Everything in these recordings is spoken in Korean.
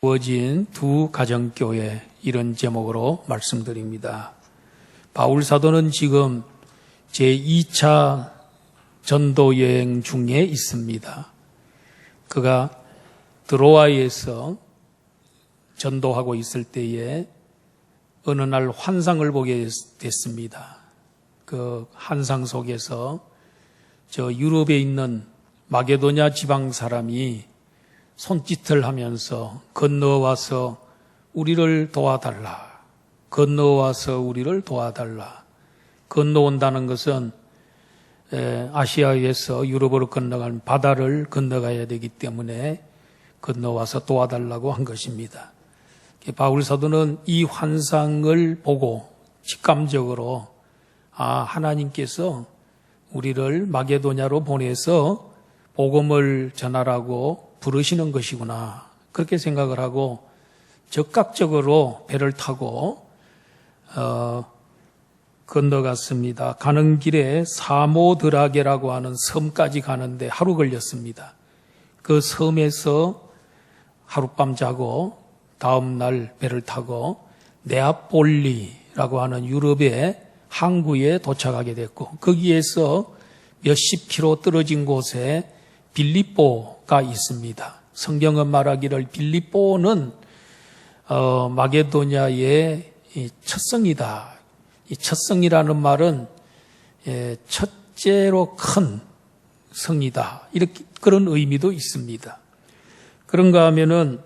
이루어진 두 가정교회, 이런 제목으로 말씀드립니다. 바울 사도는 지금 제2차 전도 여행 중에 있습니다. 그가 드로아에서 전도하고 있을 때에 어느 날 환상을 보게 됐습니다. 그 환상 속에서 저 유럽에 있는 마게도냐 지방 사람이 손짓을 하면서 건너와서 우리를 도와달라. 건너와서 우리를 도와달라. 건너온다는 것은 아시아에서 유럽으로 건너가는 바다를 건너가야 되기 때문에 건너와서 도와달라고 한 것입니다. 바울 사도는 이 환상을 보고 직감적으로 하나님께서 우리를 마게도냐로 보내서 복음을 전하라고 부르시는 것이구나, 그렇게 생각을 하고 적극적으로 배를 타고 건너갔습니다. 가는 길에 사모드라게라고 하는 섬까지 가는데 하루 걸렸습니다. 그 섬에서 하룻밤 자고 다음 날 배를 타고 네아폴리라고 하는 유럽의 항구에 도착하게 됐고, 거기에서 몇십 킬로 떨어진 곳에 빌립보가 있습니다. 성경은 말하기를 빌립보는 마게도냐의 첫성이다. 이 첫성이라는 말은 첫째로 큰 성이다, 이렇게 그런 의미도 있습니다. 그런가 하면은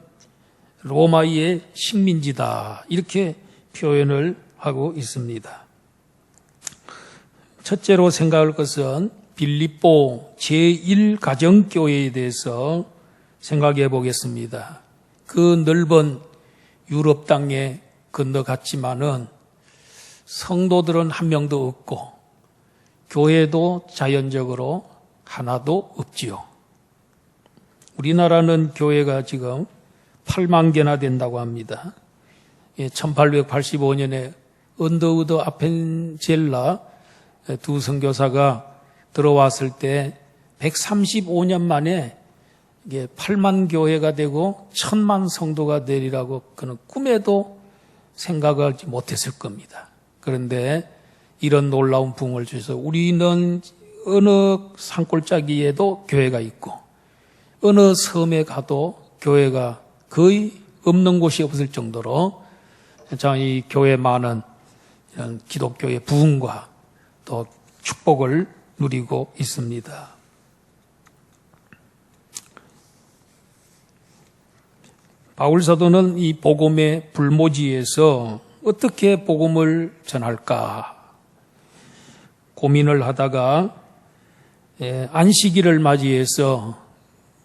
로마의 식민지다, 이렇게 표현을 하고 있습니다. 첫째로 생각할 것은 빌립보 제1가정교회에 대해서 생각해 보겠습니다. 그 넓은 유럽 땅에 건너갔지만은 성도들은 한 명도 없고 교회도 자연적으로 하나도 없지요. 우리나라는 교회가 지금 8만 개나 된다고 합니다. 1885년에 언더우드 아펜젤라 두 선교사가 들어왔을 때 135년 만에 이게 8만 교회가 되고 1000만 성도가 되리라고 그는 꿈에도 생각하지 못했을 겁니다. 그런데 이런 놀라운 부흥을 주셔서 우리는 어느 산골짜기에도 교회가 있고 어느 섬에 가도 교회가 거의 없는 곳이 없을 정도로 이 교회 많은 이런 기독교의 부흥과 또 축복을 누리고 있습니다. 바울 사도는 이 복음의 불모지에서 어떻게 복음을 전할까 고민을 하다가 안식일을 맞이해서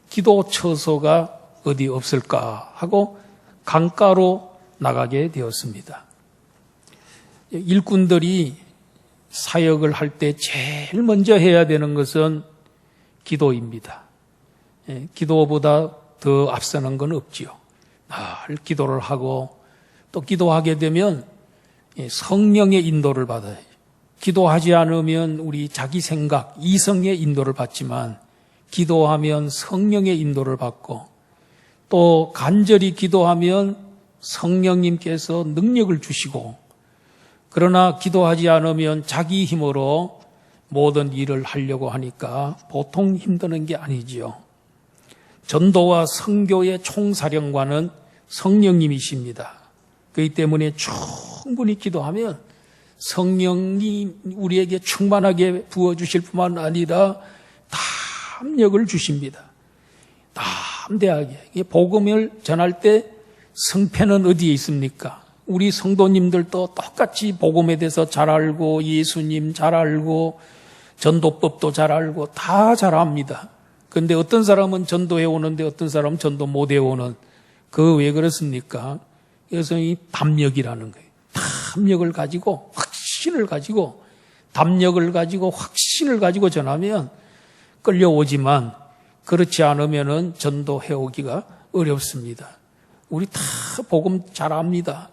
기도 처소가 어디 없을까 하고 강가로 나가게 되었습니다. 일꾼들이 사역을 할 때 제일 먼저 해야 되는 것은 기도입니다. 기도보다 더 앞서는 건 없지요. 늘 기도를 하고 또 기도하게 되면 성령의 인도를 받아요. 기도하지 않으면 우리 자기 생각, 이성의 인도를 받지만 기도하면 성령의 인도를 받고 또 간절히 기도하면 성령님께서 능력을 주시고, 그러나 기도하지 않으면 자기 힘으로 모든 일을 하려고 하니까 보통 힘드는 게 아니지요. 전도와 선교의 총사령관은 성령님이십니다. 그렇기 때문에 충분히 기도하면 성령이 우리에게 충만하게 부어주실 뿐만 아니라 담력을 주십니다. 담대하게. 복음을 전할 때 성패는 어디에 있습니까? 우리 성도님들도 똑같이 복음에 대해서 잘 알고 예수님 잘 알고 전도법도 잘 알고 다 잘 압니다. 그런데 어떤 사람은 전도해 오는데 어떤 사람은 전도 못 해오는, 그 왜 그렇습니까? 그래서 이 담력이라는 거예요. 담력을 가지고 확신을 가지고 담력을 가지고 확신을 가지고 전하면 끌려오지만 그렇지 않으면은 전도해 오기가 어렵습니다. 우리 다 복음 잘 압니다.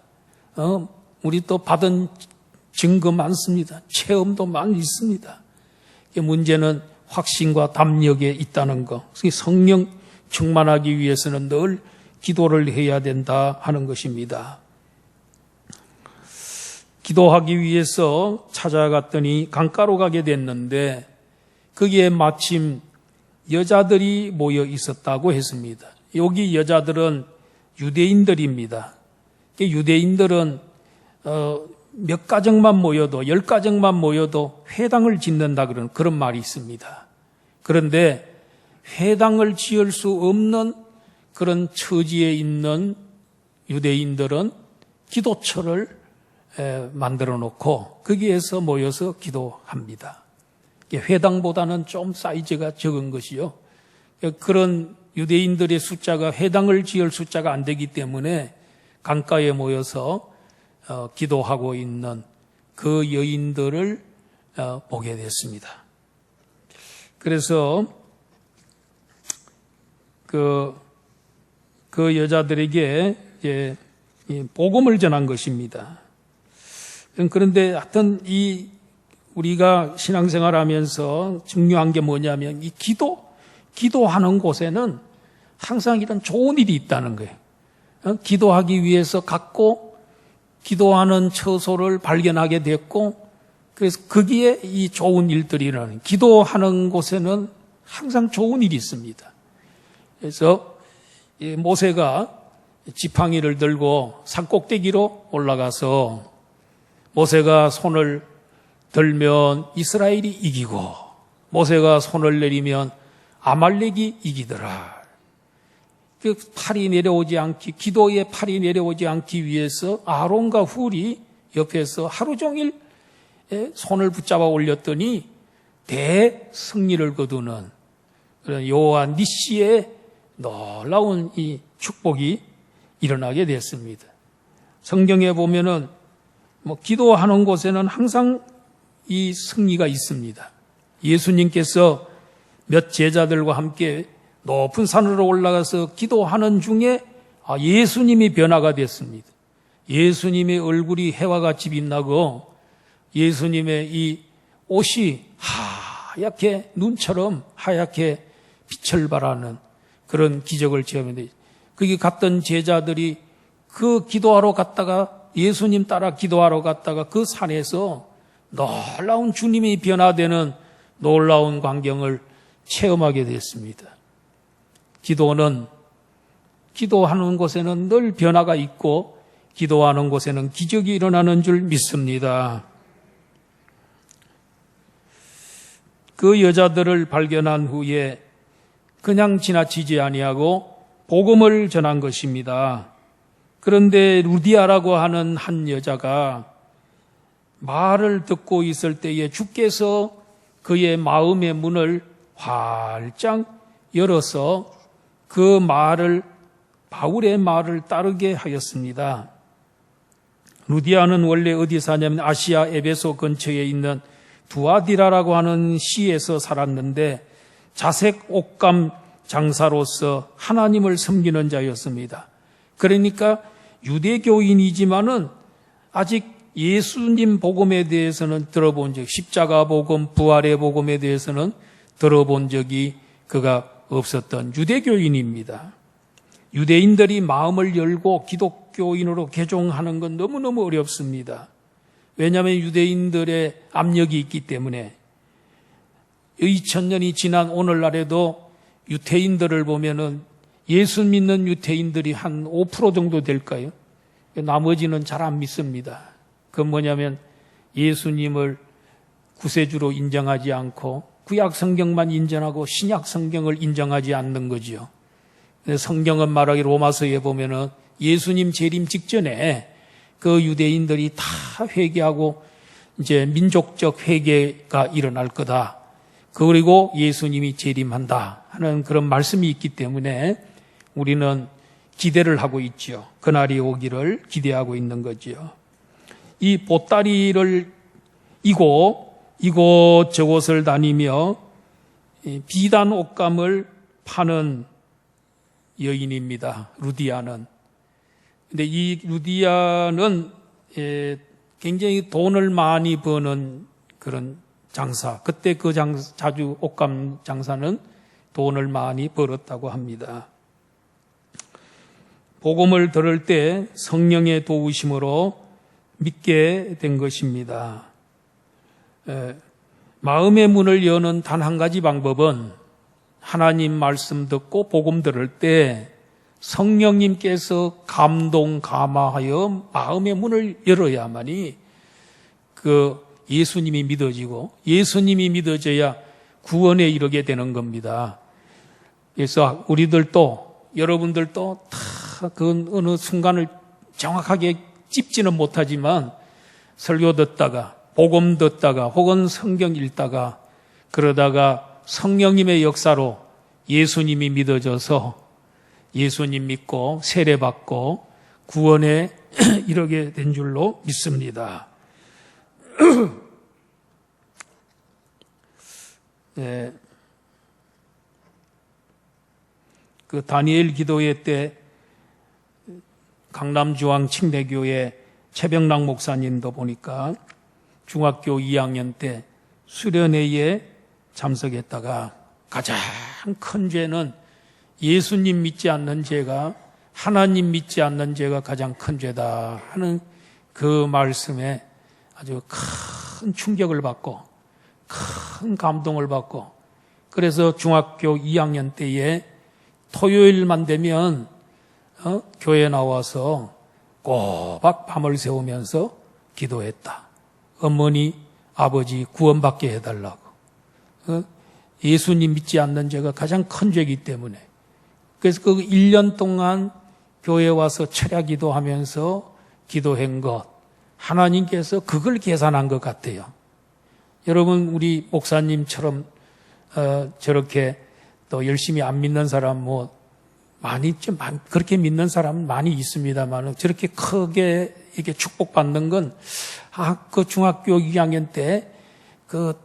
우리 또 받은 증거 많습니다. 체험도 많이 있습니다. 문제는 확신과 담력에 있다는 것. 성령 충만하기 위해서는 늘 기도를 해야 된다 하는 것입니다. 기도하기 위해서 찾아갔더니 강가로 가게 됐는데 거기에 마침 여자들이 모여 있었다고 했습니다. 여기 여자들은 유대인들입니다. 유대인들은 몇 가정만 모여도 10가정만 모여도 회당을 짓는다 그런 말이 있습니다. 그런데 회당을 지을 수 없는 그런 처지에 있는 유대인들은 기도처를 만들어 놓고 거기에서 모여서 기도합니다. 회당보다는 좀 사이즈가 적은 것이요. 그런 유대인들의 숫자가 회당을 지을 숫자가 안 되기 때문에 강가에 모여서 기도하고 있는 그 여인들을 보게 됐습니다. 그래서 그 여자들에게 이제 복음을 전한 것입니다. 그런데 하여튼 우리가 신앙생활하면서 중요한 게 뭐냐면 이 기도하는 곳에는 항상 이런 좋은 일이 있다는 거예요. 기도하기 위해서 갔고 기도하는 처소를 발견하게 됐고 그래서 거기에 이 좋은 일들이 일어나는 기도하는 곳에는 항상 좋은 일이 있습니다. 그래서 모세가 지팡이를 들고 산꼭대기로 올라가서 모세가 손을 들면 이스라엘이 이기고 모세가 손을 내리면 아말렉이 이기더라. 그 팔이 내려오지 않기, 기도의 팔이 내려오지 않기 위해서 아론과 훌이 옆에서 하루 종일 손을 붙잡아 올렸더니 대승리를 거두는 그런 여호와 니시의 놀라운 이 축복이 일어나게 됐습니다. 성경에 보면은 기도하는 곳에는 항상 이 승리가 있습니다. 예수님께서 몇 제자들과 함께 높은 산으로 올라가서 기도하는 중에 예수님이 변화가 됐습니다. 예수님의 얼굴이 해와 같이 빛나고 예수님의 이 옷이 하얗게 눈처럼 하얗게 빛을 발하는 그런 기적을 체험했는데 거기 갔던 제자들이 그 기도하러 갔다가 예수님 따라 기도하러 갔다가 그 산에서 놀라운 주님이 변화되는 놀라운 광경을 체험하게 됐습니다. 기도하는 곳에는 늘 변화가 있고 기도하는 곳에는 기적이 일어나는 줄 믿습니다. 그 여자들을 발견한 후에 그냥 지나치지 아니하고 복음을 전한 것입니다. 그런데 루디아라고 하는 한 여자가 말을 듣고 있을 때에 주께서 그의 마음의 문을 활짝 열어서 그 말을 바울의 말을 따르게 하였습니다. 루디아는 원래 어디 사냐면 아시아 에베소 근처에 있는 두아디라라고 하는 시에서 살았는데 자색 옷감 장사로서 하나님을 섬기는 자였습니다. 그러니까 유대교인이지만은 아직 예수님 복음에 대해서는 들어본 적, 십자가 복음, 부활의 복음에 대해서는 들어본 적이 그가 없었던 유대교인입니다. 유대인들이 마음을 열고 기독교인으로 개종하는 건 너무너무 어렵습니다. 왜냐하면 유대인들의 압력이 있기 때문에 2000년이 지난 오늘날에도 유태인들을 보면은 예수 믿는 유태인들이 한 5% 정도 될까요? 나머지는 잘 안 믿습니다. 그건 뭐냐면 예수님을 구세주로 인정하지 않고 구약 성경만 인정하고 신약 성경을 인정하지 않는 거지요. 성경은 말하기 로마서에 보면은 예수님 재림 직전에 그 유대인들이 다 회개하고 이제 민족적 회개가 일어날 거다. 그리고 예수님이 재림한다 하는 그런 말씀이 있기 때문에 우리는 기대를 하고 있죠. 그날이 오기를 기대하고 있는 거지요. 이 보따리를 이고 이곳저곳을 다니며 비단 옷감을 파는 여인입니다. 루디아는. 근데 이 루디아는 굉장히 돈을 많이 버는 그런 장사. 그때 그 자주 옷감 장사는 돈을 많이 벌었다고 합니다. 복음을 들을 때 성령의 도우심으로 믿게 된 것입니다. 마음의 문을 여는 단 한 가지 방법은 하나님 말씀 듣고 복음 들을 때 성령님께서 감동, 감화하여 마음의 문을 열어야만이 예수님이 믿어지고 예수님이 믿어져야 구원에 이르게 되는 겁니다. 그래서 우리들도 여러분들도 다 그 어느 순간을 정확하게 찝지는 못하지만 설교 듣다가 복음 듣다가 혹은 성경 읽다가 그러다가 성령님의 역사로 예수님이 믿어져서 예수님 믿고 세례받고 구원에 이르게 된 줄로 믿습니다. 네. 그 다니엘 기도회 때 강남주황 칙내교회 최병락 목사님도 보니까 중학교 2학년 때 수련회에 참석했다가 가장 큰 죄는 예수님 믿지 않는 죄가 하나님 믿지 않는 죄가 가장 큰 죄다 하는 그 말씀에 아주 큰 충격을 받고 큰 감동을 받고 그래서 중학교 2학년 때에 토요일만 되면 교회에 나와서 꼬박 밤을 새우면서 기도했다. 어머니, 아버지 구원받게 해달라고. 예수님 믿지 않는 죄가 가장 큰 죄이기 때문에. 그래서 그 1년 동안 교회에 와서 철야 기도하면서 기도한 것, 하나님께서 그걸 계산한 것 같아요. 여러분, 우리 목사님처럼 저렇게 또 열심히 안 믿는 사람 그렇게 믿는 사람은 많이 있습니다만 저렇게 크게 이게 축복받는 건 그 중학교 2학년 때 그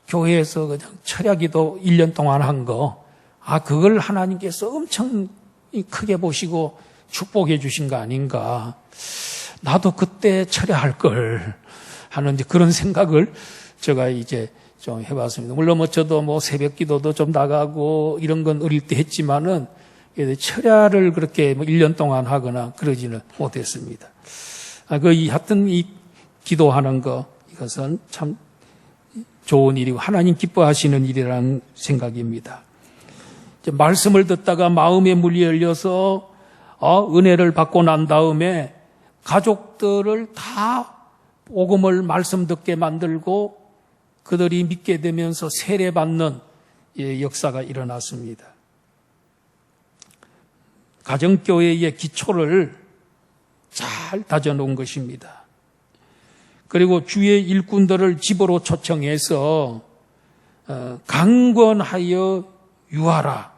교회에서 그냥 철야기도 1년 동안 한 거, 그걸 하나님께서 엄청 크게 보시고 축복해 주신 거 아닌가. 나도 그때 철야할 걸 하는 그런 생각을 제가 이제 좀 해봤습니다. 물론 저도 새벽 기도도 좀 나가고 이런 건 어릴 때 했지만은 철야를 그렇게 1년 동안 하거나 그러지는 못했습니다. 하여튼 이 기도하는 거, 이것은 참 좋은 일이고 하나님 기뻐하시는 일이라는 생각입니다. 말씀을 듣다가 마음의 문이 열려서 은혜를 받고 난 다음에 가족들을 다 복음을 말씀 듣게 만들고 그들이 믿게 되면서 세례받는 역사가 일어났습니다. 가정교회의 기초를 잘 다져놓은 것입니다. 그리고 주의 일꾼들을 집으로 초청해서 강권하여 유하라.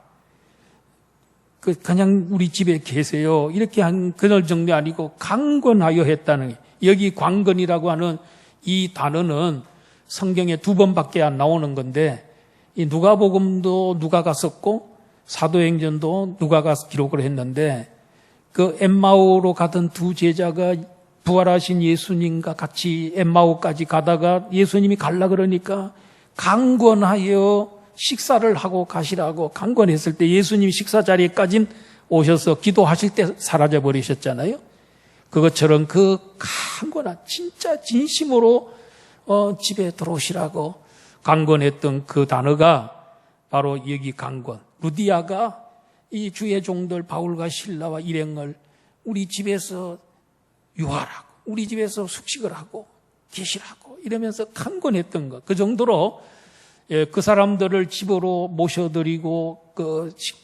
그냥 우리 집에 계세요. 이렇게 한 그럴 정도 아니고 강권하여 했다는 게, 여기 강권이라고 하는 이 단어는 성경에 2번밖에 안 나오는 건데 이 누가복음도 누가가 썼고 사도행전도 누가가 기록을 했는데 그 엠마오로 가던 두 제자가 부활하신 예수님과 같이 엠마오까지 가다가 예수님이 갈라 그러니까 강권하여 식사를 하고 가시라고 강권했을 때 예수님이 식사 자리에까지 오셔서 기도하실 때 사라져 버리셨잖아요. 그것처럼 그 강권한 진짜 진심으로 집에 들어오시라고 강권했던 그 단어가 바로 여기 강권. 루디아가 이 주의 종들 바울과 실라와 일행을 우리 집에서 유하라고, 우리 집에서 숙식을 하고 계시라고 이러면서 강권했던 것. 그 정도로 그 사람들을 집으로 모셔드리고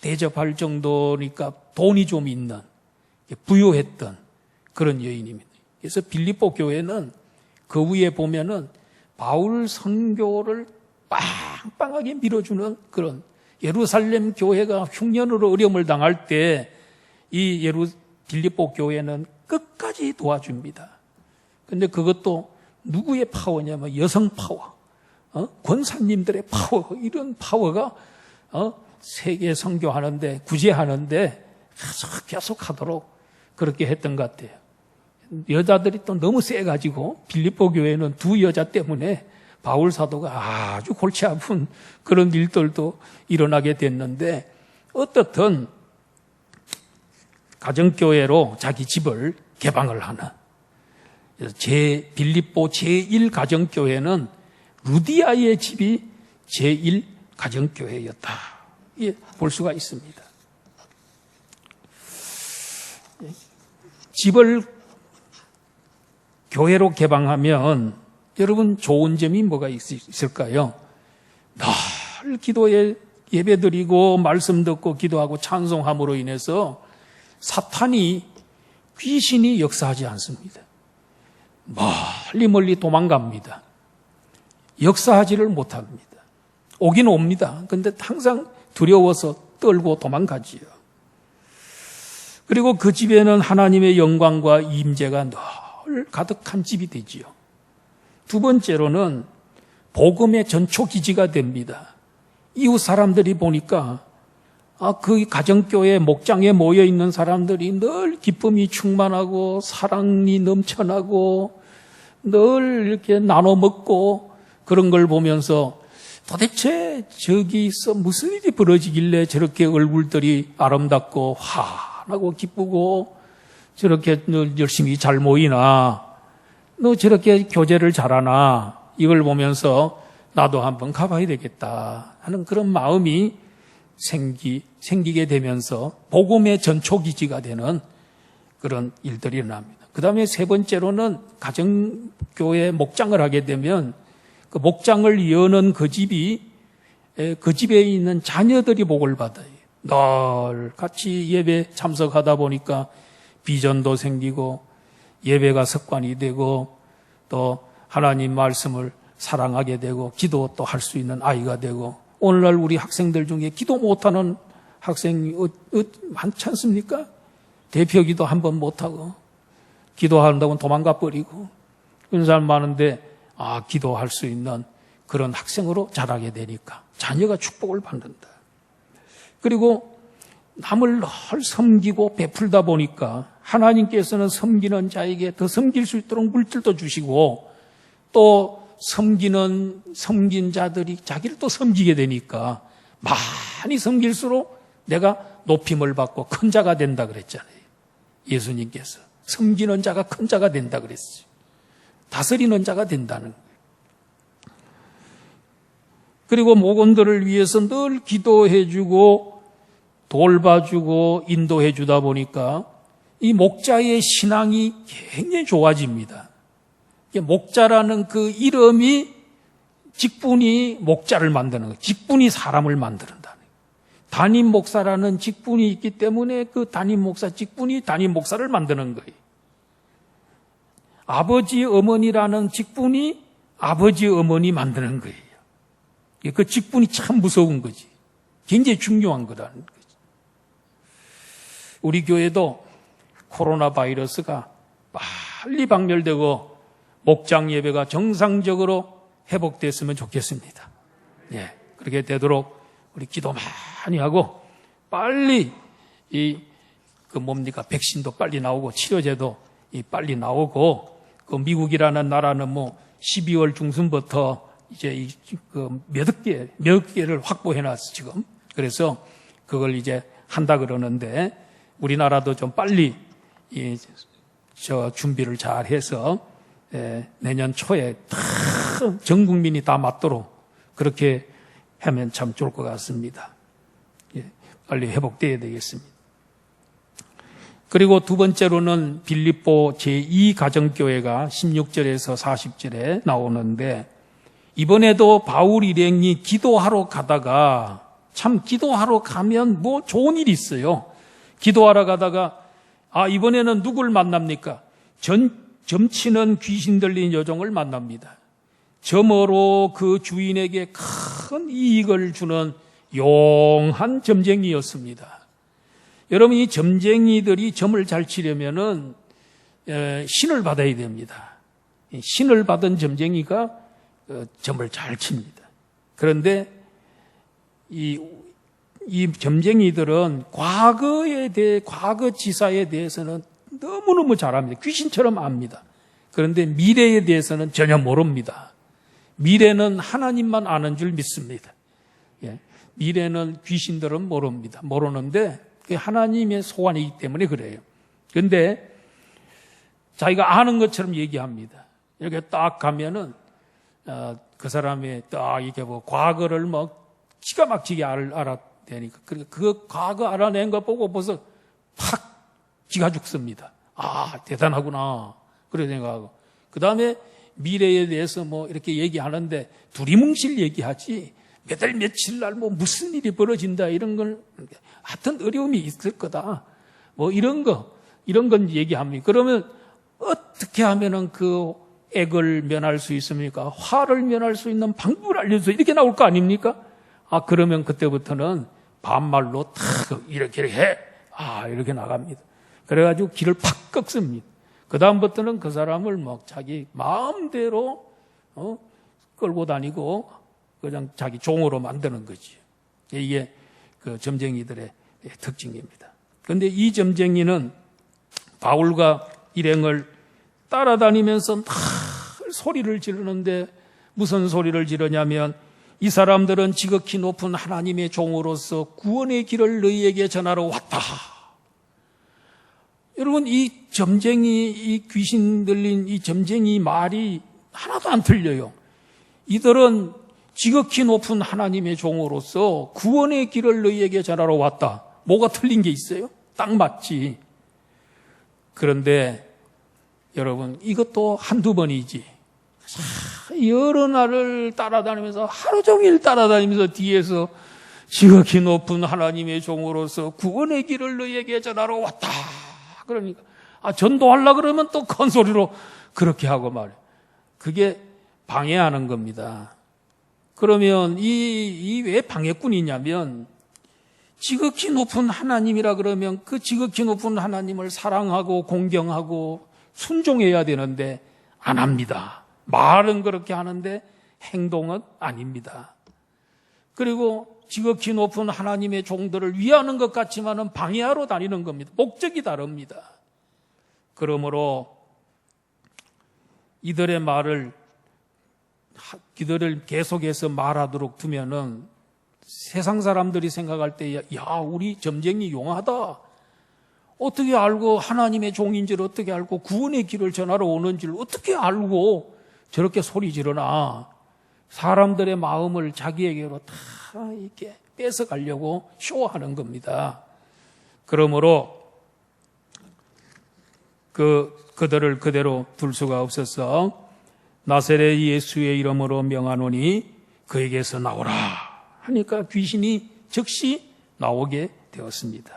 대접할 정도니까 돈이 좀 있는, 부유했던 그런 여인입니다. 그래서 빌립보 교회는 그 위에 보면은 바울 선교를 빵빵하게 밀어주는 그런, 예루살렘 교회가 흉년으로 어려움을 당할 때 이 빌립보 교회는 끝까지 도와줍니다. 근데 그것도 누구의 파워냐면 여성 파워, 권사님들의 파워, 이런 파워가 세계 선교하는데, 구제하는데 계속 하도록 그렇게 했던 것 같아요. 여자들이 또 너무 세가지고 빌립보 교회는 두 여자 때문에 바울 사도가 아주 골치 아픈 그런 일들도 일어나게 됐는데, 어떻든 가정교회로 자기 집을 개방을 하는. 그래서 빌립보 제1가정교회는 루디아의 집이 제1가정교회였다. 볼 수가 있습니다. 집을 교회로 개방하면 여러분 좋은 점이 뭐가 있을까요? 늘 기도에 예배드리고 말씀 듣고 기도하고 찬송함으로 인해서 사탄이 귀신이 역사하지 않습니다. 멀리 도망갑니다. 역사하지를 못합니다. 오긴 옵니다. 그런데 항상 두려워서 떨고 도망가지요. 그리고 그 집에는 하나님의 영광과 임재가 늘 가득한 집이 되지요. 두 번째로는 복음의 전초기지가 됩니다. 이웃 사람들이 보니까 그 가정교회 목장에 모여 있는 사람들이 늘 기쁨이 충만하고 사랑이 넘쳐나고 늘 이렇게 나눠 먹고 그런 걸 보면서 도대체 저기서 무슨 일이 벌어지길래 저렇게 얼굴들이 아름답고 환하고 기쁘고 저렇게 열심히 잘 모이나, 너 저렇게 교제를 잘하나, 이걸 보면서 나도 한번 가봐야 되겠다 하는 그런 마음이 생기게 되면서 복음의 전초기지가 되는 그런 일들이 일어납니다. 그 다음에 세 번째로는 가정교회 목장을 하게 되면 그 목장을 여는 그 집에 있는 자녀들이 복을 받아요. 늘 같이 예배 참석하다 보니까 비전도 생기고 예배가 습관이 되고 또 하나님 말씀을 사랑하게 되고 기도 또 할 수 있는 아이가 되고, 오늘날 우리 학생들 중에 기도 못하는 학생이 많지 않습니까? 대표 기도 한 번 못하고 기도한다고 도망가 버리고 그런 사람 많은데, 기도할 수 있는 그런 학생으로 자라게 되니까 자녀가 축복을 받는다. 그리고 남을 늘 섬기고 베풀다 보니까 하나님께서는 섬기는 자에게 더 섬길 수 있도록 물질도 주시고, 또 섬긴 자들이 자기를 또 섬기게 되니까 많이 섬길수록 내가 높임을 받고 큰 자가 된다 그랬잖아요. 예수님께서 섬기는 자가 큰 자가 된다 그랬어요. 다스리는 자가 된다는 거예요. 그리고 목원들을 위해서 늘 기도해주고 돌봐주고 인도해주다 보니까 이 목자의 신앙이 굉장히 좋아집니다. 목자라는 그 이름이, 직분이 목자를 만드는 거예요. 직분이 사람을 만든다는 거예요. 담임 목사라는 직분이 있기 때문에 그 담임 목사 직분이 담임 목사를 만드는 거예요. 아버지 어머니라는 직분이 아버지 어머니 만드는 거예요. 그 직분이 참 무서운 거지. 굉장히 중요한 거라는 거지. 우리 교회도 코로나 바이러스가 빨리 박멸되고 목장 예배가 정상적으로 회복됐으면 좋겠습니다. 그렇게 되도록 우리 기도 많이 하고, 빨리 백신도 빨리 나오고 치료제도 빨리 나오고, 그 미국이라는 나라는 12월 중순부터 이제 몇 개를 확보해놨어 지금. 그래서 그걸 이제 한다 그러는데, 우리나라도 좀 빨리 준비를 잘 해서 내년 초에 전 국민이 다 맞도록 그렇게 하면 참 좋을 것 같습니다. 빨리 회복돼야 되겠습니다. 그리고 두 번째로는 빌립보 제2가정교회가 16절에서 40절에 나오는데, 이번에도 바울 일행이 기도하러 가다가, 참 기도하러 가면 좋은 일이 있어요. 기도하러 가다가 이번에는 누굴 만납니까? 점치는 귀신 들린 여종을 만납니다. 점으로 그 주인에게 큰 이익을 주는 용한 점쟁이였습니다. 여러분, 이 점쟁이들이 점을 잘 치려면은 신을 받아야 됩니다. 신을 받은 점쟁이가 점을 잘 칩니다. 그런데 이 점쟁이들은 과거 지사에 대해서는 너무너무 잘합니다. 귀신처럼 압니다. 그런데 미래에 대해서는 전혀 모릅니다. 미래는 하나님만 아는 줄 믿습니다. 미래는 귀신들은 모릅니다. 모르는데 그게 하나님의 소관이기 때문에 그래요. 그런데 자기가 아는 것처럼 얘기합니다. 이렇게 딱 가면은 그 사람의 딱 이렇게 뭐 과거를 뭐 기가 막히게 알아내니까 그 과거 알아낸 거 보고 벌써 팍 기가 죽습니다. 아, 대단하구나. 그래 생각하고. 그 다음에 미래에 대해서 뭐 이렇게 얘기하는데 두리뭉실 얘기하지 몇 월 며칠 날 뭐 무슨 일이 벌어진다 이런 걸 하여튼 어려움이 있을 거다. 뭐 이런 건 얘기합니다. 그러면 어떻게 하면은 그 액을 면할 수 있습니까? 화를 면할 수 있는 방법을 알려줘서 이렇게 나올 거 아닙니까? 아, 그러면 그때부터는 반말로 탁 이렇게 해. 아, 이렇게 나갑니다. 그래가지고 길을 팍 꺾습니다. 그 다음부터는 그 사람을 막 자기 마음대로 끌고 다니고 그냥 자기 종으로 만드는 거지. 이게 그 점쟁이들의 특징입니다. 그런데 이 점쟁이는 바울과 일행을 따라다니면서 막 소리를 지르는데 무슨 소리를 지르냐면 이 사람들은 지극히 높은 하나님의 종으로서 구원의 길을 너희에게 전하러 왔다. 여러분, 이 점쟁이, 이 귀신 들린 이 점쟁이 말이 하나도 안 틀려요. 이들은 지극히 높은 하나님의 종으로서 구원의 길을 너희에게 전하러 왔다. 뭐가 틀린 게 있어요? 딱 맞지. 그런데 여러분, 이것도 한두 번이지. 여러 날을 따라다니면서 하루 종일 따라다니면서 뒤에서 지극히 높은 하나님의 종으로서 구원의 길을 너희에게 전하러 왔다. 그러니까 전도하려고 그러면 또 큰 소리로 그렇게 하고 말이에요. 그게 방해하는 겁니다. 그러면 이 왜 방해꾼이냐면 지극히 높은 하나님이라 그러면 그 지극히 높은 하나님을 사랑하고 공경하고 순종해야 되는데 안 합니다. 말은 그렇게 하는데 행동은 아닙니다. 그리고 지극히 높은 하나님의 종들을 위하는 것 같지만은 방해하러 다니는 겁니다. 목적이 다릅니다. 그러므로 이들의 말을 계속해서 말하도록 두면은 세상 사람들이 생각할 때, 야, 우리 점쟁이 용하다. 어떻게 알고 하나님의 종인 줄 어떻게 알고 구원의 길을 전하러 오는 줄 어떻게 알고 저렇게 소리 지르나. 사람들의 마음을 자기에게로 다 이렇게 뺏어가려고 쇼하는 겁니다. 그러므로 그들을 그대로 둘 수가 없어서 나사렛 예수의 이름으로 명하노니 그에게서 나오라 하니까 귀신이 즉시 나오게 되었습니다.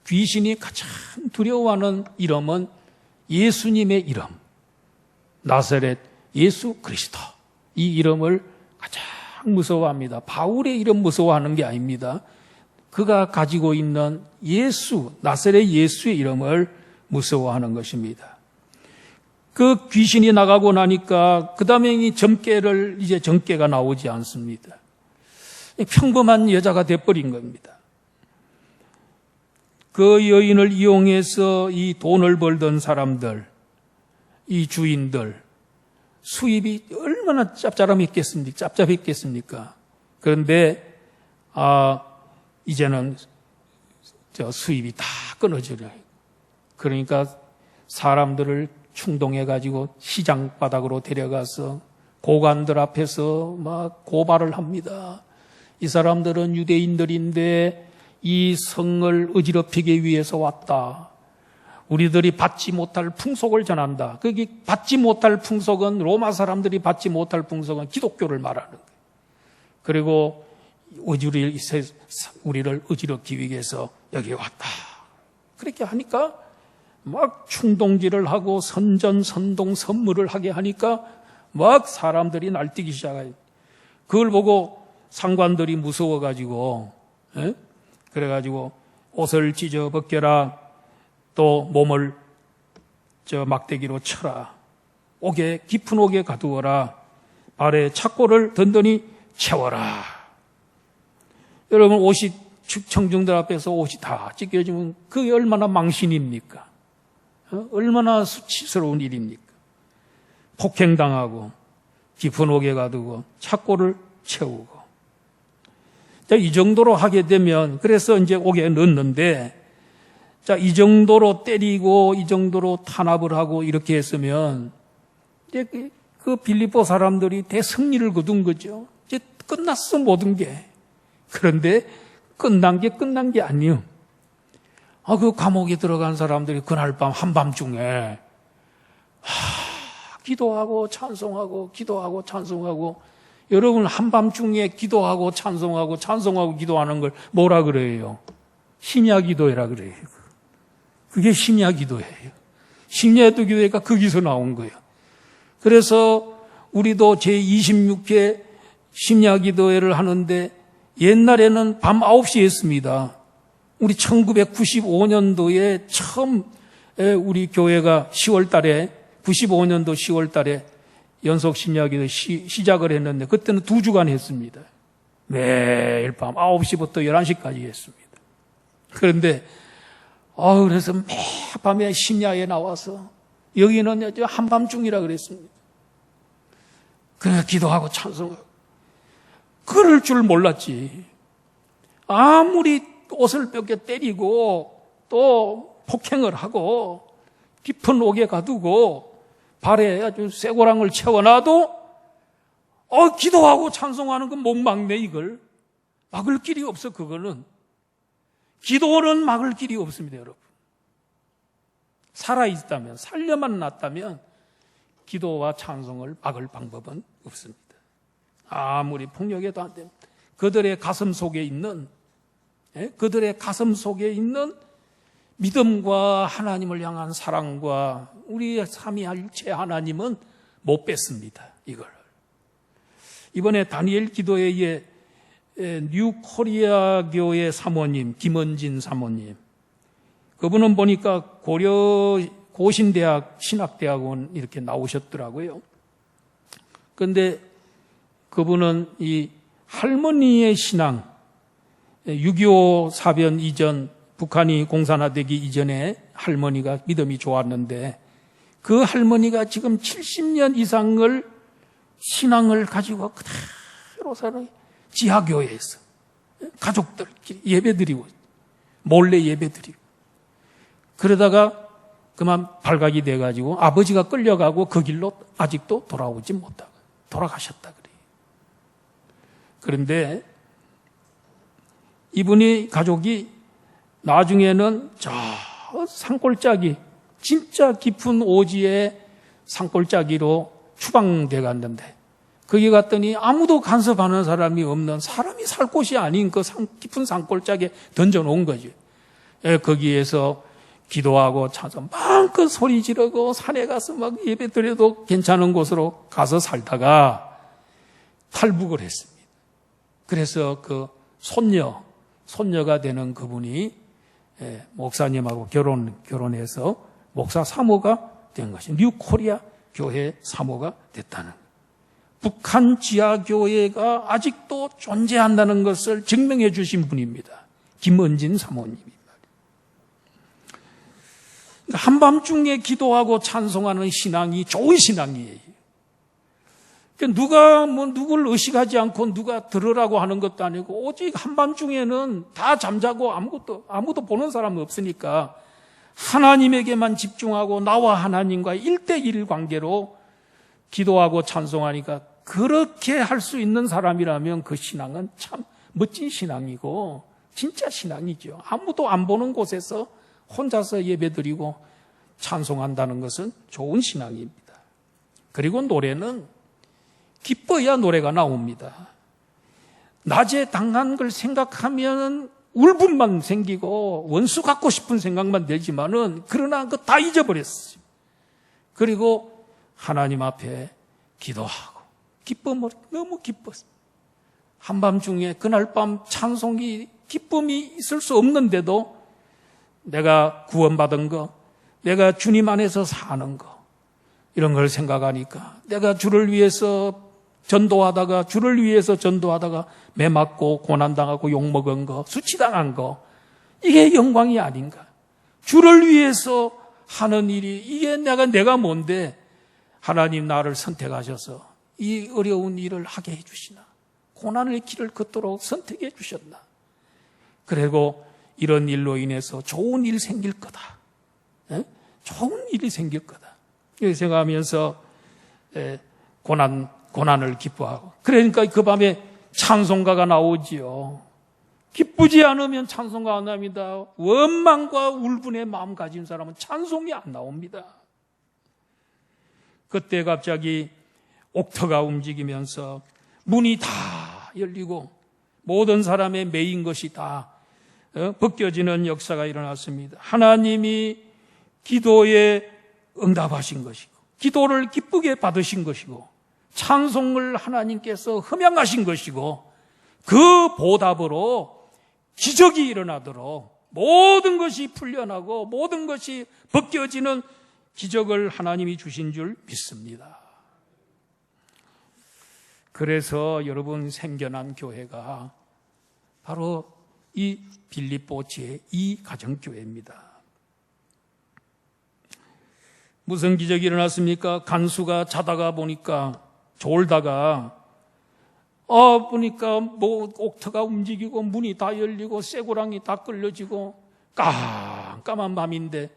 귀신이 가장 두려워하는 이름은 예수님의 이름, 나사렛 예수 그리스도. 이 이름을 가장 무서워합니다. 바울의 이름 무서워하는 게 아닙니다. 그가 가지고 있는 예수, 나사렛 예수의 이름을 무서워하는 것입니다. 그 귀신이 나가고 나니까 그 다음에 이 이제 점괘가 나오지 않습니다. 평범한 여자가 돼버린 겁니다. 그 여인을 이용해서 이 돈을 벌던 사람들, 이 주인들, 수입이 얼마나 짭짭했겠습니까? 그런데, 이제는 수입이 다 끊어져요. 그러니까 사람들을 충동해가지고 시장 바닥으로 데려가서 고관들 앞에서 막 고발을 합니다. 이 사람들은 유대인들인데 이 성을 어지럽히기 위해서 왔다. 우리들이 받지 못할 풍속을 전한다. 거기 받지 못할 풍속은 로마 사람들이 받지 못할 풍속은 기독교를 말하는 거예요. 그리고 우리를 어지럽히기 위해서 여기 왔다. 그렇게 하니까 막 충동질을 하고 선전선동 선물을 하게 하니까 막 사람들이 날뛰기 시작해요. 그걸 보고 상관들이 무서워가지고 그래가지고 옷을 찢어 벗겨라. 또 몸을 막대기로 쳐라. 옥에 깊은 옥에 가두어라. 발에 착고를 든든히 채워라. 여러분 옷이 청중들 앞에서 옷이 다 찢겨지면 그게 얼마나 망신입니까? 얼마나 수치스러운 일입니까? 폭행당하고 깊은 옥에 가두고 착고를 채우고 자, 이 정도로 하게 되면, 그래서 이제 옥에 넣었는데, 자, 이 정도로 때리고, 이 정도로 탄압을 하고, 이렇게 했으면, 이제 그 빌립보 사람들이 대승리를 거둔 거죠. 이제 끝났어, 모든 게. 그런데 끝난 게 아니에요. 그 감옥에 들어간 사람들이 그날 밤, 한밤중에, 기도하고 찬송하고, 기도하고 찬송하고, 여러분 한밤중에 기도하고 찬송하고 기도하는 걸 뭐라 그래요? 심야 기도회라 그래요. 그게 심야 기도회예요. 심야 기도회가 거기서 나온 거예요. 그래서 우리도 제26회 심야 기도회를 하는데 옛날에는 밤 9시에 했습니다. 우리 1995년도에 처음 우리 교회가 10월 달에 95년도 10월 달에 연속 심야기도 시작을 했는데 그때는 2주간 했습니다. 매일 밤 9시부터 11시까지 했습니다. 그런데 그래서 매일 밤에 심야에 나와서 여기는 한밤중이라 그랬습니다. 그래 기도하고 찬송하고 그럴 줄 몰랐지. 아무리 옷을 뼈게 때리고 또 폭행을 하고 깊은 옥에 가두고 발에 아주 쇠고랑을 채워놔도 기도하고 찬송하는 건 못 막네. 이걸 막을 길이 없어. 그거는 기도는 막을 길이 없습니다. 여러분 살아있다면 살려만 놨다면 기도와 찬송을 막을 방법은 없습니다. 아무리 폭력해도 안 됩니다. 그들의 가슴 속에 있는 믿음과 하나님을 향한 사랑과 우리의 삼위일체 하나님은 못 뺐습니다. 이걸. 이번에 다니엘 기도회에 뉴코리아 교회 사모님 김원진 사모님, 그분은 보니까 고려 고신대학 신학대학원 이렇게 나오셨더라고요. 그런데 그분은 이 할머니의 신앙, 6.25 사변 이전 북한이 공산화되기 이전에 할머니가 믿음이 좋았는데 그 할머니가 지금 70년 이상을 신앙을 가지고 그대로 사는 지하교회에서 가족들끼리 예배드리고 몰래 예배드리고 그러다가 그만 발각이 돼가지고 아버지가 끌려가고 그 길로 아직도 돌아오지 못하고 돌아가셨다 그래요. 그런데 이분이 가족이 나중에는 저 산골짜기 진짜 깊은 오지의 산골짜기로 추방돼 갔는데 거기 갔더니 아무도 간섭하는 사람이 없는 사람이 살 곳이 아닌 그 깊은 산골짜기에 던져놓은 거죠. 거기에서 기도하고 찬송 마음껏 소리 지르고 산에 가서 막 예배 드려도 괜찮은 곳으로 가서 살다가 탈북을 했습니다. 그래서 그 손녀가 되는 그분이 목사님하고 결혼해서 목사 사모가 된 것이 뉴코리아 교회 사모가 됐다는 거예요. 북한 지하교회가 아직도 존재한다는 것을 증명해 주신 분입니다. 김은진 사모님입니다. 한밤중에 기도하고 찬송하는 신앙이 좋은 신앙이에요. 누가 누구를 의식하지 않고 누가 들으라고 하는 것도 아니고 오직 한밤중에는 다 잠자고 아무도 보는 사람이 없으니까 하나님에게만 집중하고 나와 하나님과 1대1 관계로 기도하고 찬송하니까 그렇게 할 수 있는 사람이라면 그 신앙은 참 멋진 신앙이고 진짜 신앙이죠. 아무도 안 보는 곳에서 혼자서 예배드리고 찬송한다는 것은 좋은 신앙입니다. 그리고 노래는 기뻐야 노래가 나옵니다. 낮에 당한 걸 생각하면 울분만 생기고 원수 갖고 싶은 생각만 들지만은 그러나 그거 다 잊어버렸어요. 그리고 하나님 앞에 기도하고 기쁨을 너무 기뻤어요. 한밤중에 그날 밤 찬송이 기쁨이 있을 수 없는데도 내가 구원받은 거, 내가 주님 안에서 사는 거 이런 걸 생각하니까 내가 주를 위해서 전도하다가 매 맞고 고난당하고 욕먹은 거, 수치당한 거 이게 영광이 아닌가. 주를 위해서 하는 일이 이게 내가 뭔데 하나님 나를 선택하셔서 이 어려운 일을 하게 해주시나. 고난의 길을 걷도록 선택해 주셨나. 그리고 이런 일로 인해서 좋은 일 생길 거다. 좋은 일이 생길 거다. 이렇게 생각하면서 고난을 기뻐하고. 그러니까 그 밤에 찬송가가 나오지요. 기쁘지 않으면 찬송가 안 납니다. 원망과 울분의 마음 가진 사람은 찬송이 안 나옵니다. 그때 갑자기 옥터가 움직이면서 문이 다 열리고 모든 사람의 매인 것이 다 벗겨지는 역사가 일어났습니다. 하나님이 기도에 응답하신 것이고 기도를 기쁘게 받으신 것이고 찬송을 하나님께서 흠양하신 것이고 그 보답으로 기적이 일어나도록 모든 것이 풀려나고 모든 것이 벗겨지는 기적을 하나님이 주신 줄 믿습니다. 그래서 여러분 생겨난 교회가 바로 이 빌립보 제2 가정교회입니다. 무슨 기적이 일어났습니까? 간수가 자다가 보니까 졸다가 보니까 옥터가 움직이고 문이 다 열리고 쇠고랑이 다 끌려지고 깜깜한 밤인데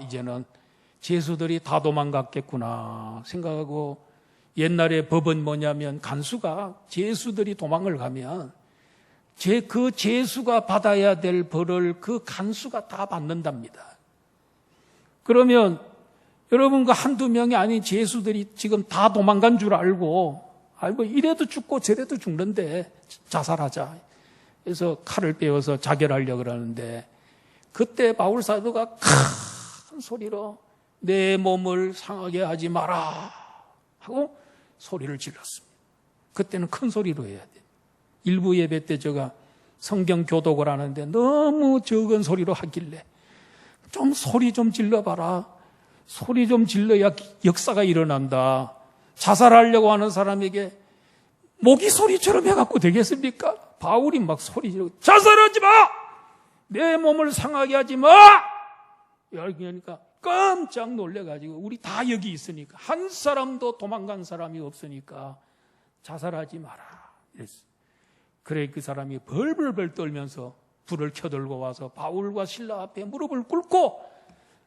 이제는 죄수들이 다 도망갔겠구나 생각하고 옛날에 법은 뭐냐면 간수가 죄수들이 도망을 가면 그 죄수가 받아야 될 벌을 그 간수가 다 받는답니다. 그러면 여러분 그 한두 명이 아닌 죄수들이 지금 다 도망간 줄 알고 이래도 죽고 저래도 죽는데 자살하자. 그래서 칼을 빼어서 자결하려고 그러는데 그때 바울 사도가 큰 소리로 내 몸을 상하게 하지 마라 하고 소리를 질렀습니다. 그때는 큰 소리로 해야 돼요. 일부 예배 때 제가 성경 교독을 하는데 너무 적은 소리로 하길래 좀 소리 좀 질러봐라. 소리 좀 질러야 역사가 일어난다. 자살하려고 하는 사람에게 모기 소리처럼 해갖고 되겠습니까? 바울이 막 소리 지르고 자살하지 마! 내 몸을 상하게 하지 마! 그러니까 깜짝 놀래가지고 우리 다 여기 있으니까 한 사람도 도망간 사람이 없으니까 자살하지 마라 이랬어요. 그래 그 사람이 벌벌벌 떨면서 불을 켜들고 와서 바울과 실라 앞에 무릎을 꿇고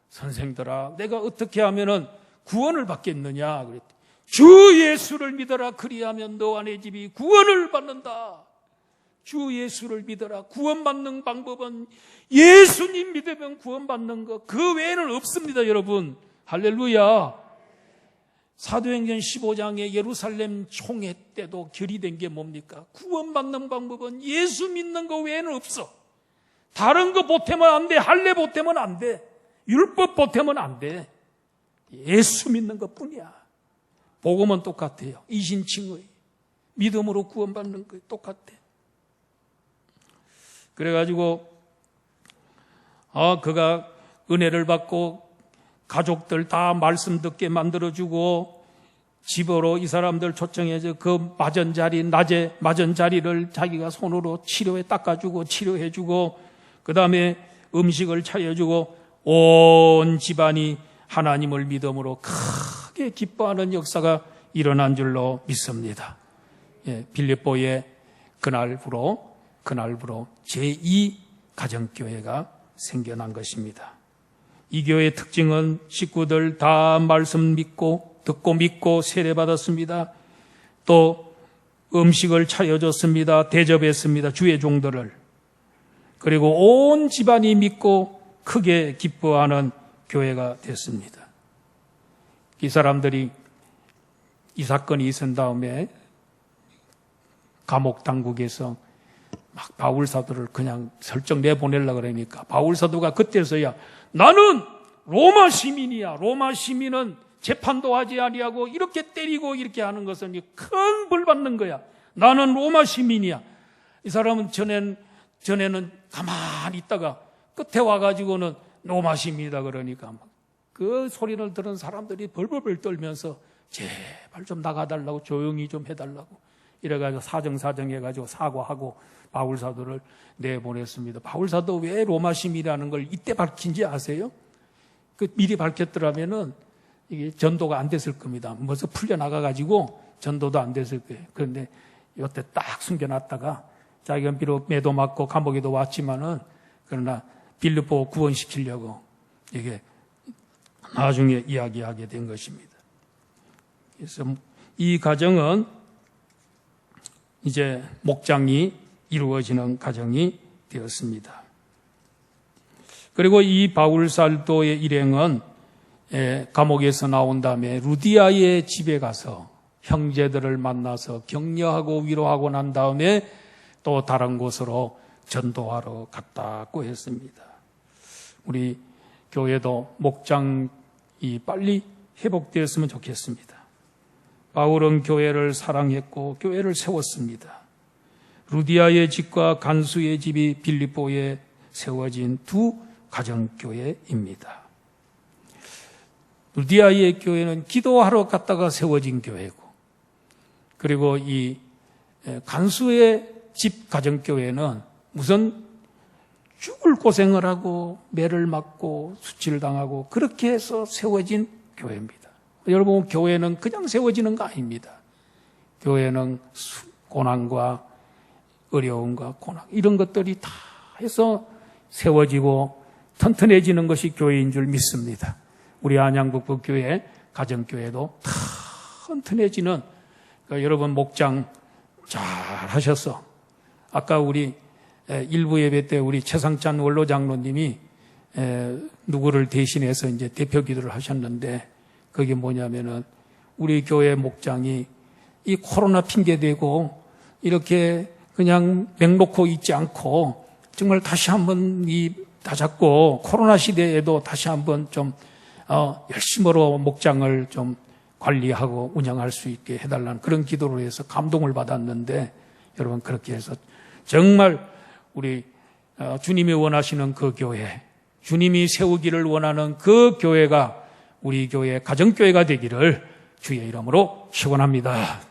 선생들아 내가 어떻게 하면은 구원을 받겠느냐 그랬더니 주 예수를 믿어라 그리하면 너와 내 집이 구원을 받는다. 주 예수를 믿어라. 구원받는 방법은 예수님 믿으면 구원받는 것 그 외에는 없습니다. 여러분 할렐루야. 사도행전 15장에 예루살렘 총회 때도 결의된 게 뭡니까? 구원받는 방법은 예수 믿는 것 외에는 없어. 다른 거 보태면 안 돼. 할례 보태면 안 돼. 율법 보태면 안 돼. 예수 믿는 것 뿐이야. 복음은 똑같아요. 이신칭의 믿음으로 구원받는 거 똑같아. 그래가지고 그가 은혜를 받고 가족들 다 말씀 듣게 만들어주고 집으로 이 사람들 초청해서 그 낮은 자리를 자기가 손으로 치료해 닦아주고 치료해주고 그 다음에 음식을 차려주고 온 집안이 하나님을 믿음으로 크게 기뻐하는 역사가 일어난 줄로 믿습니다. 빌립보의 그날부로 제2 가정교회가 생겨난 것입니다. 이 교회의 특징은 식구들 다 말씀 듣고 믿고 세례받았습니다. 또 음식을 차려줬습니다. 대접했습니다. 주의 종들을. 그리고 온 집안이 믿고 크게 기뻐하는 교회가 됐습니다. 이 사람들이 이 사건이 있은 다음에 감옥 당국에서 막 바울 사도를 그냥 설정 내보내려고 그러니까 바울 사도가 그때서야 나는 로마 시민이야. 로마 시민은 재판도 하지 아니하고 이렇게 때리고 이렇게 하는 것은 큰 벌 받는 거야. 나는 로마 시민이야. 이 사람은 전에는 가만히 있다가 끝에 와가지고는 로마 시민이다 그러니까 그 소리를 들은 사람들이 벌벌벌 떨면서 제발 좀 나가달라고 조용히 좀 해달라고 이래가지고 사정 해가지고 사과하고 바울 사도를 내보냈습니다. 바울 사도 왜 로마 시민이라는 걸 이때 밝힌지 아세요? 그 미리 밝혔더라면은 이게 전도가 안 됐을 겁니다. 벌써 풀려 나가가지고 전도도 안 됐을 거예요. 그런데 요때 딱 숨겨놨다가 자기가 비록 매도 맞고 감옥에도 왔지만은 그러나 빌립보 구원시키려고 이게 나중에 이야기하게 된 것입니다. 그래서 이 과정은 이제 목장이 이루어지는 과정이 되었습니다. 그리고 이 바울살도의 일행은 감옥에서 나온 다음에 루디아의 집에 가서 형제들을 만나서 격려하고 위로하고 난 다음에 또 다른 곳으로 전도하러 갔다고 했습니다. 우리 교회도 목장이 빨리 회복되었으면 좋겠습니다. 바울은 교회를 사랑했고 교회를 세웠습니다. 루디아의 집과 간수의 집이 빌립보에 세워진 두 가정교회입니다. 루디아의 교회는 기도하러 갔다가 세워진 교회고, 그리고 이 간수의 집 가정교회는 무슨 죽을 고생을 하고 매를 맞고 수치를 당하고 그렇게 해서 세워진 교회입니다. 여러분, 교회는 그냥 세워지는 거 아닙니다. 교회는 고난과 어려움과 고난 이런 것들이 다 해서 세워지고 튼튼해지는 것이 교회인 줄 믿습니다. 우리 안양북부교회 가정교회도 튼튼해지는, 그러니까 여러분 목장 잘 하셔서 아까 우리 일부 예배 때 우리 최상찬 원로 장로님이 누구를 대신해서 이제 대표 기도를 하셨는데, 그게 뭐냐면은 우리 교회 목장이 이 코로나 핑계대고 이렇게 그냥 맹놓고 있지 않고 정말 다시 한번 다 잡고 코로나 시대에도 다시 한번 좀 열심으로 목장을 좀 관리하고 운영할 수 있게 해달라는 그런 기도를 해서 감동을 받았는데, 여러분 그렇게 해서 정말 우리 주님이 원하시는 그 교회, 주님이 세우기를 원하는 그 교회가 우리 교회 가정교회가 되기를 주의 이름으로 축원합니다.